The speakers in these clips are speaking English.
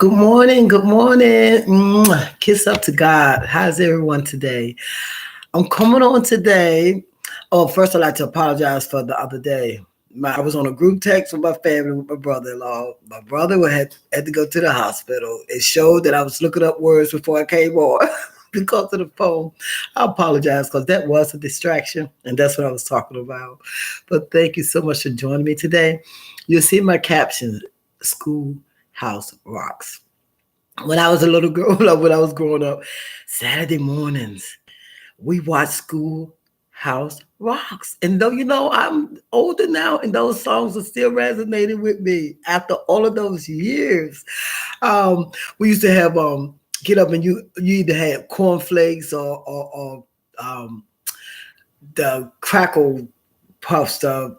Good morning. Good morning. Mwah. Kiss up to God. How's everyone today? I'm coming on today. Oh, first I'd like to apologize for the other day. I was on a group text with my family with my brother-in-law. My brother had to go to the hospital. It showed that I was looking up words before I came on because of the phone. I apologize because that was a distraction, and that's what I was talking about. But thank you so much for joining me today. You'll see my caption, Schoolhouse Rocks. When I was a little girl, when I was growing up, Saturday mornings, we watched Schoolhouse Rocks. And though, I'm older now, and those songs are still resonating with me after all of those years. We used to have get up and you either had cornflakes or the crackle puffs, the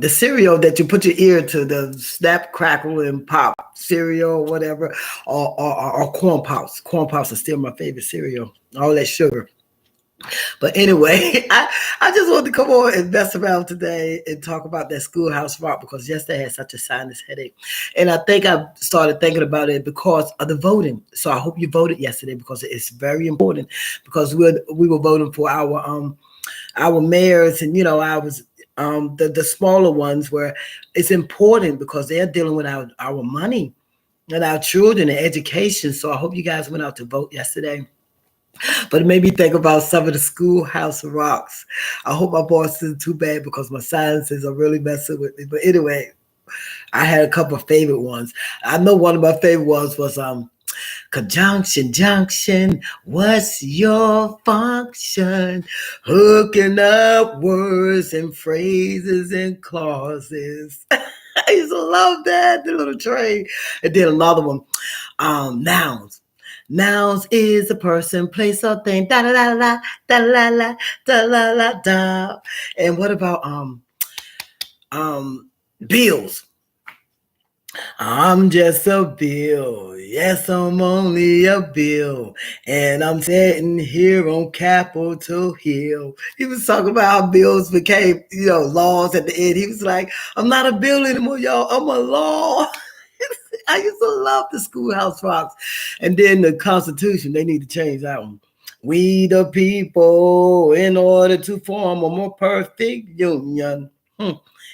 cereal that you put your ear to, the snap, crackle, and pop cereal, or whatever, or corn pops. Corn pops are still my favorite cereal. All that sugar. But anyway, I just wanted to come on and mess around today and talk about that Schoolhouse Rock because yesterday I had such a sinus headache. And I think I started thinking about it because of the voting. So I hope you voted yesterday because it's very important because we were voting for our mayors, and I was the smaller ones where it's important because they're dealing with our money and our children and education. So I hope you guys went out to vote yesterday. But it made me think about some of the Schoolhouse Rocks. I hope my boss isn't too bad because my sinuses are really messing with me. But anyway, I had a couple of favorite ones. I know one of my favorite ones was Conjunction Junction, what's your function? Hooking up words and phrases and clauses. I used to love that, the little train. And then another one, nouns. Nouns is a person, place, or thing. Da da da da da la la da la la da. And what about bills? I'm just a bill. Yes, I'm only a bill. And I'm sitting here on Capitol Hill. He was talking about how bills became, laws at the end. He was like, I'm not a bill anymore, y'all. I'm a law. I used to love the Schoolhouse Rocks. And then the Constitution, they need to change that one. We the people, in order to form a more perfect union.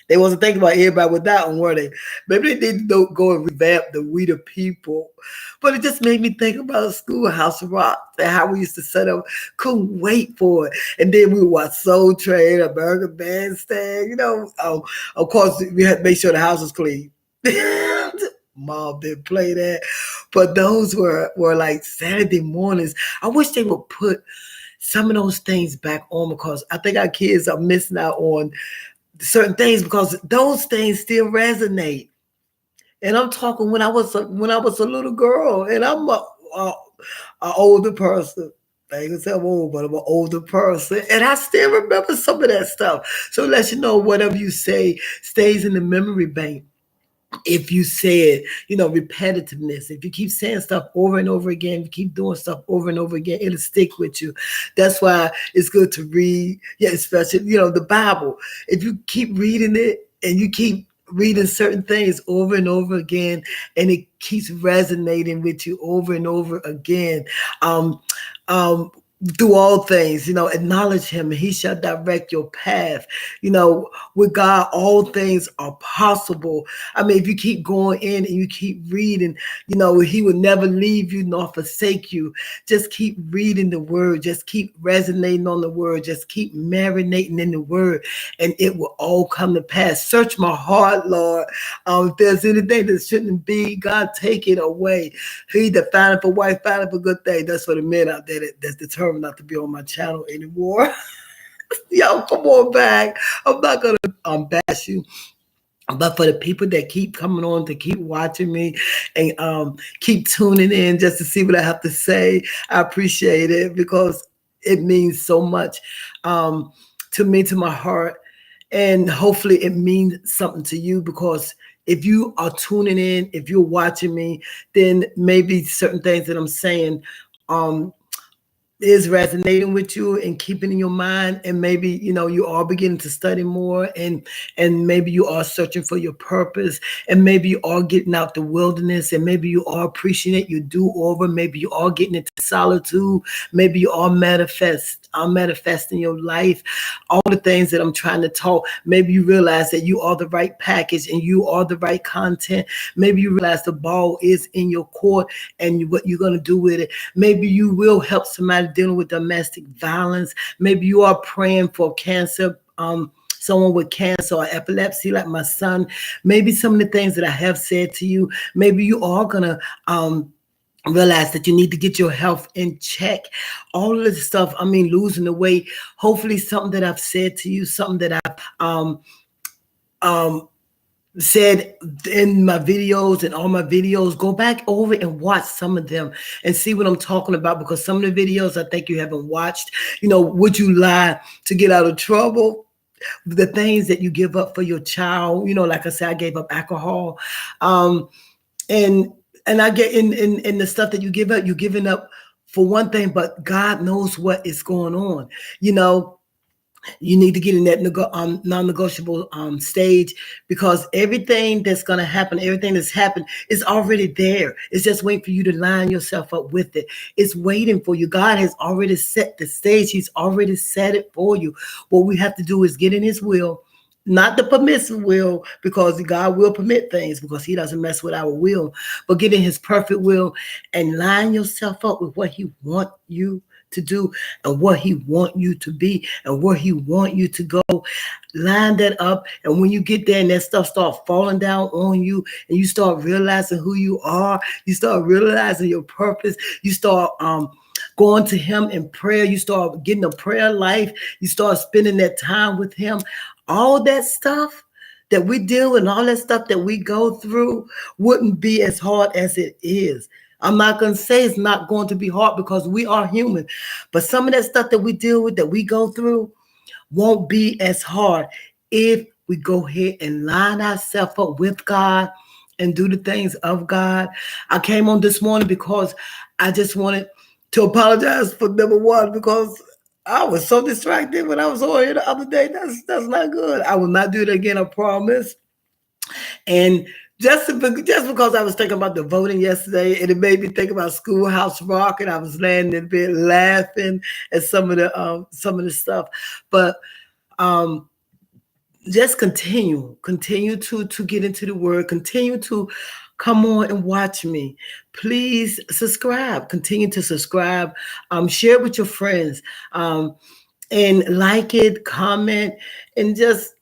They wasn't thinking about everybody with that one, were they? Maybe they need to go and revamp the We the People. But it just made me think about Schoolhouse Rock and how we used to set up. Couldn't wait for it. And then we would watch Soul Train, American Bandstand. Of course, we had to make sure the house was clean. Mom didn't play that. But those were like Saturday mornings. I wish they would put some of those things back on because I think our kids are missing out on certain things because those things still resonate. And I'm talking when I was a little girl, and I'm a older person. I ain't gonna say I'm old, but I'm an older person, and I still remember some of that stuff. So it lets you know whatever you say stays in the memory bank. If you say it, repetitiveness. If you keep saying stuff over and over again, if you keep doing stuff over and over again, it'll stick with you. That's why it's good to read. Yeah, especially, the Bible. If you keep reading it and you keep reading certain things over and over again, and it keeps resonating with you over and over again. Do all things, acknowledge him and he shall direct your path. With God, all things are possible. I mean, if you keep going in and you keep reading, he will never leave you nor forsake you. Just keep reading the word. Just keep resonating on the word. Just keep marinating in the word and it will all come to pass. Search my heart, Lord. If there's anything that shouldn't be, God, take it away. He that findeth a wife, findeth a good thing. That's for the men out there that's determined not to be on my channel anymore. Y'all, come on back. I'm not going to bash you. But for the people that keep coming on, to keep watching me and keep tuning in just to see what I have to say, I appreciate it because it means so much to me, to my heart. And hopefully it means something to you because if you are tuning in, if you're watching me, then maybe certain things that I'm saying is resonating with you and keeping in your mind, and maybe you are beginning to study more, and maybe you are searching for your purpose, and maybe you are getting out the wilderness, and maybe you are appreciating your do over, maybe you are getting into solitude, maybe you are manifesting your life, all the things that I'm trying to talk. Maybe you realize that you are the right package and you are the right content. Maybe you realize the ball is in your court and what you're going to do with it. Maybe you will help somebody dealing with domestic violence. Maybe you are praying for cancer, someone with cancer or epilepsy like my son. Maybe some of the things that I have said to you, maybe you are going to realize that you need to get your health in check. All of this stuff, losing the weight. Hopefully something that I've said to you, something that I've said in my videos and all my videos, go back over and watch some of them and see what I'm talking about, because some of the videos I think you haven't watched. Would you lie to get out of trouble? The things that you give up for your child, like I said, I gave up alcohol, and I get in the stuff that you give up, you're giving up for one thing, but God knows what is going on. You need to get in that non-negotiable stage, because everything that's going to happen, everything that's happened is already there. It's just waiting for you to line yourself up with it. It's waiting for you. God has already set the stage. He's already set it for you. What we have to do is get in his will, not the permissive will, because God will permit things because he doesn't mess with our will, but get in his perfect will and line yourself up with what he wants you to do and what he want you to be and where he want you to go. Line that up, and when you get there and that stuff start falling down on you and you start realizing who you are, you start realizing your purpose, you start going to him in prayer, you start getting a prayer life, you start spending that time with him. All that stuff that we deal with and all that stuff that we go through wouldn't be as hard as it is. I'm not going to say it's not going to be hard, because we are human. But some of that stuff that we deal with, that we go through, won't be as hard if we go ahead and line ourselves up with God and do the things of God. I came on this morning because I just wanted to apologize for number one, because I was so distracted when I was on here the other day. That's not good. I will not do it again, I promise. And just because I was thinking about the voting yesterday, and it made me think about Schoolhouse Rock, and I was laying in bed laughing at some of the stuff. But just continue to get into the word, continue to come on and watch me. Please subscribe, continue to subscribe, share it with your friends, and like it, comment, and just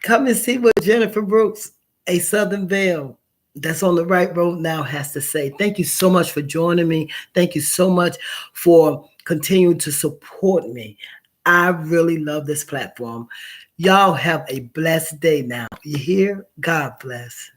come and see what Jennifer Brooks, a Southern Belle that's on the right road now, has to say. Thank you so much for joining me. Thank you so much for continuing to support me. I really love this platform. Y'all have a blessed day now. You hear? God bless.